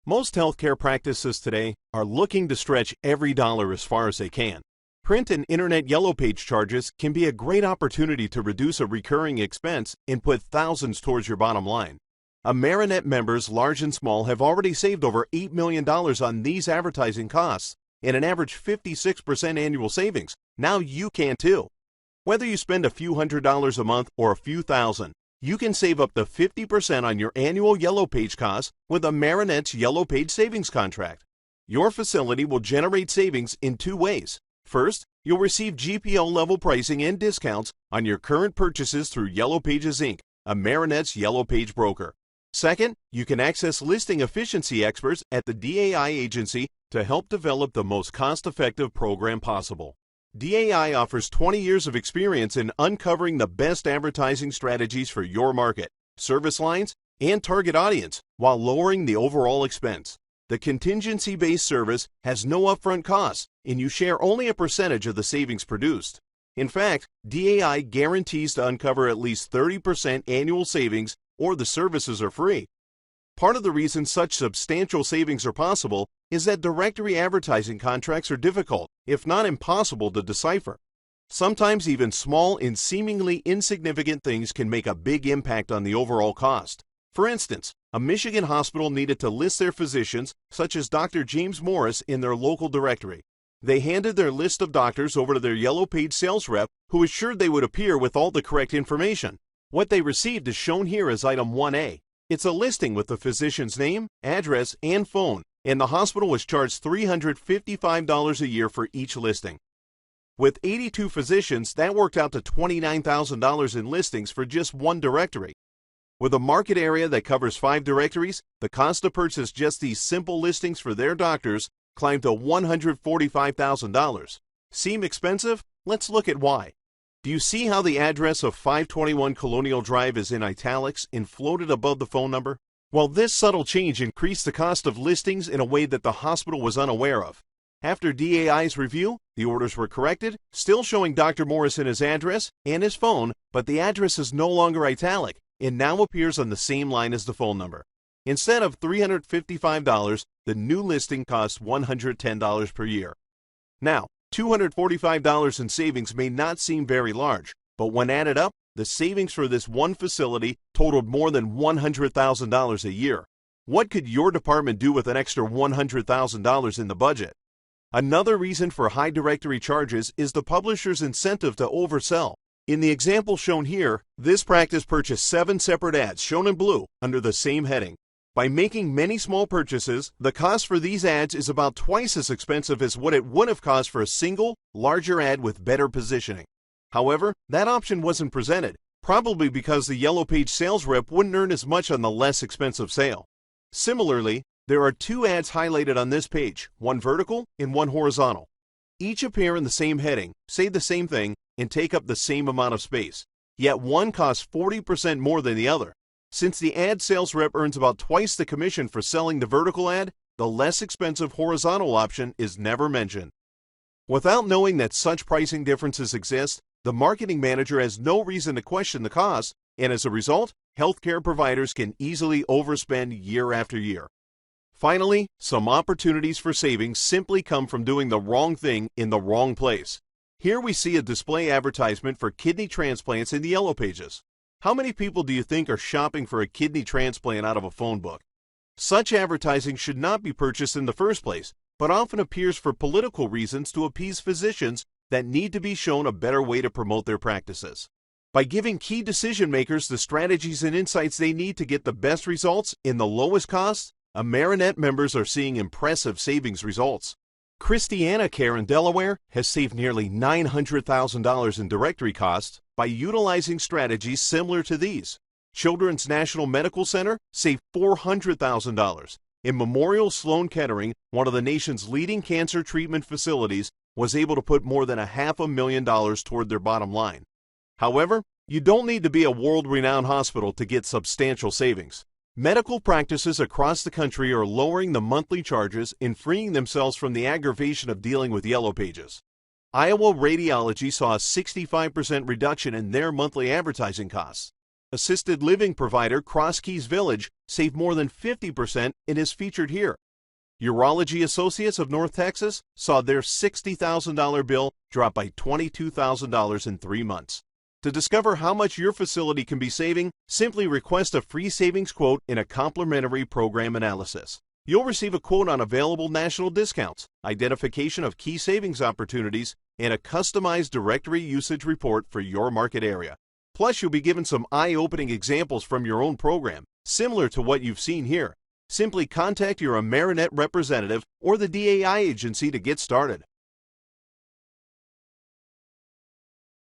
Most healthcare practices today are looking to stretch every dollar as far as they can. Print and internet yellow page charges can be a great opportunity to reduce a recurring expense and put thousands towards your bottom line. Amerinet members, large and small, have already saved over $8 million on these advertising costs and an average 56% annual savings. Now you can too. Whether you spend a few $100s a month or a few thousand, you can save up to 50% on your annual Yellow Page costs with Amerinet's Yellow Page Savings contract. Your facility will generate savings in two ways. First, you'll receive GPO-level pricing and discounts on your current purchases through Yellow Pages Inc., Amerinet's Yellow Page broker. Second, you can access listing efficiency experts at the DAI Agency to help develop the most cost-effective program possible. DAI offers 20 years of experience in uncovering the best advertising strategies for your market, service lines, and target audience while lowering the overall expense. The contingency-based service has no upfront costs, and you share only a percentage of the savings produced. In fact, DAI guarantees to uncover at least 30% annual savings or the services are free. Part of the reason such substantial savings are possible is that directory advertising contracts are difficult, if not impossible, to decipher. Sometimes even small and seemingly insignificant things can make a big impact on the overall cost. For instance, a Michigan hospital needed to list their physicians, such as Dr. James Morris, in their local directory. They handed their list of doctors over to their Yellow Page sales rep, who assured they would appear with all the correct information. What they received is shown here as Item 1A. It's a listing with the physician's name, address, and phone, and the hospital was charged $355 a year for each listing. With 82 physicians, that worked out to $29,000 in listings for just one directory. With a market area that covers 5 directories, the cost to purchase just these simple listings for their doctors climbed to $145,000. Seem expensive? Let's look at why. Do you see how the address of 521 Colonial Drive is in italics and floated above the phone number? Well, this subtle change increased the cost of listings in a way that the hospital was unaware of. After DAI's review, the orders were corrected, still showing Dr. Morrison his address and his phone, but the address is no longer italic and now appears on the same line as the phone number. Instead of $355, the new listing costs $110 per year. Now, $245 in savings may not seem very large, but when added up, the savings for this one facility totaled more than $100,000 a year. What could your department do with an extra $100,000 in the budget? Another reason for high directory charges is the publisher's incentive to oversell. In the example shown here, this practice purchased 7 separate ads shown in blue under the same heading. By making many small purchases, the cost for these ads is about twice as expensive as what it would have cost for a single, larger ad with better positioning. However, that option wasn't presented, probably because the Yellow Page sales rep wouldn't earn as much on the less expensive sale. Similarly, there are 2 ads highlighted on this page, one vertical and one horizontal. Each appear in the same heading, say the same thing, and take up the same amount of space. Yet one costs 40% more than the other. Since the ad sales rep earns about twice the commission for selling the vertical ad, the less expensive horizontal option is never mentioned. Without knowing that such pricing differences exist, the marketing manager has no reason to question the cost, and as a result, healthcare providers can easily overspend year after year. Finally, some opportunities for savings simply come from doing the wrong thing in the wrong place. Here we see a display advertisement for kidney transplants in the Yellow Pages. How many people do you think are shopping for a kidney transplant out of a phone book? Such advertising should not be purchased in the first place, but often appears for political reasons to appease physicians that need to be shown a better way to promote their practices. By giving key decision makers the strategies and insights they need to get the best results in the lowest cost, Amerinet members are seeing impressive savings results. Christiana Care in Delaware has saved nearly $900,000 in directory costs by utilizing strategies similar to these. Children's National Medical Center saved $400,000. And Memorial Sloan Kettering, one of the nation's leading cancer treatment facilities, was able to put more than $500,000 toward their bottom line. However, you don't need to be a world-renowned hospital to get substantial savings. Medical practices across the country are lowering the monthly charges and freeing themselves from the aggravation of dealing with Yellow Pages. Iowa Radiology saw a 65% reduction in their monthly advertising costs. Assisted living provider Cross Keys Village saved more than 50% and is featured here. Urology Associates of North Texas saw their $60,000 bill drop by $22,000 in 3 months. To discover how much your facility can be saving, simply request a free savings quote in a complimentary program analysis. You'll receive a quote on available national discounts, identification of key savings opportunities, and a customized directory usage report for your market area. Plus, you'll be given some eye-opening examples from your own program, similar to what you've seen here. Simply contact your Amerinet representative or the DAI Agency to get started.